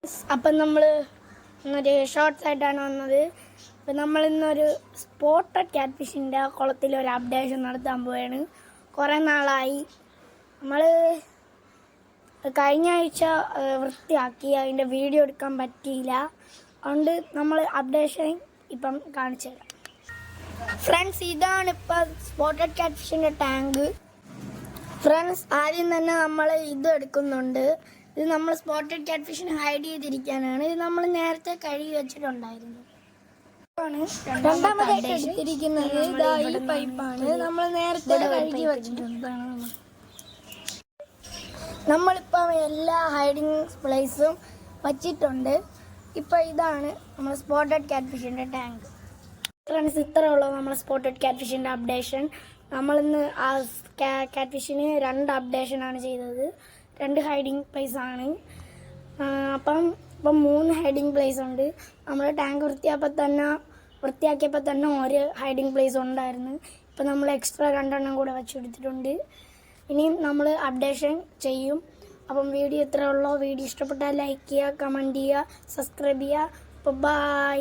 അപ്പം നമ്മൾ ഇന്നൊരു ഷോർട്സ് ആയിട്ടാണ് വന്നത്. അപ്പം നമ്മളിന്നൊരു സ്പോട്ടഡ് ക്യാറ്റ് ഫിഷിൻ്റെ കുളത്തിലൊരു അപ്ഡേഷൻ നടത്താൻ പോവുകയാണ്. കുറേ നാളായി നമ്മൾ കഴിഞ്ഞ ആഴ്ച വൃത്തിയാക്കി, അതിൻ്റെ വീഡിയോ എടുക്കാൻ പറ്റിയില്ല. അതുകൊണ്ട് നമ്മൾ അപ്ഡേഷൻ ഇപ്പം കാണിച്ചു തരാം. ഫ്രണ്ട്സ്, ഇതാണ് ഇപ്പം സ്പോട്ടഡ് ക്യാറ്റ് ഫിഷിൻ്റെ ടാങ്ക്. ഫ്രണ്ട്സ്, ആദ്യം തന്നെ നമ്മൾ ഇത് എടുക്കുന്നുണ്ട്. ഇത് നമ്മൾ സ്പോട്ടഡ് ക്യാറ്റ് ഫിഷിനെ ഹൈഡ് ചെയ്തിരിക്കാനാണ്. ഇത് നമ്മൾ നേരത്തെ കഴുകി വെച്ചിട്ടുണ്ടായിരുന്നു. രണ്ടാമതായിട്ട് എടുത്തിരിക്കുന്നത് ഇതാ ഈ പൈപ്പാണ്. നമ്മൾ നേരത്തെ കഴുകി വെച്ചിട്ടുള്ളതാണ്. നമ്മളിപ്പം എല്ലാ ഹൈഡിങ് പ്ലേസും വച്ചിട്ടുണ്ട്. ഇപ്പം ഇതാണ് നമ്മൾ സ്പോട്ടഡ് ക്യാറ്റ് ഫിഷിൻ്റെ ടാങ്ക്. ഫ്രണ്ട്സ്, ഇത്ര ഉള്ളൂ നമ്മൾ സ്പോട്ടഡ് ക്യാറ്റ് ഫിഷിൻ്റെ അപ്ഡേഷൻ. നമ്മളിന്ന് ആ ക്യാറ്റ് ഫിഷിന് 2 അപ്ഡേഷനാണ് ചെയ്തത്. 2 ഹൈഡിങ് പ്ലേസ് ആണ്. ഇപ്പം 3 ഹൈഡിങ് പ്ലേസ് ഉണ്ട്. നമ്മൾ ടാങ്ക് വൃത്തിയാക്കിയപ്പോൾ തന്നെ ഒരു ഹൈഡിങ് പ്ലേസ് ഉണ്ടായിരുന്നു. ഇപ്പം നമ്മൾ എക്സ്ട്രാ 2 എണ്ണം കൂടെ വെച്ചെടുത്തിട്ടുണ്ട്. ഇനിയും നമ്മൾ അപ്ഡേഷൻ ചെയ്യും. അപ്പം വീഡിയോ ഇത്ര ഉള്ളൂ. വീഡിയോ ഇഷ്ടപ്പെട്ടാൽ ലൈക്ക് ചെയ്യുക, കമൻറ്റ് ചെയ്യുക, സബ്സ്ക്രൈബ് ചെയ്യുക. അപ്പോൾ ബൈ.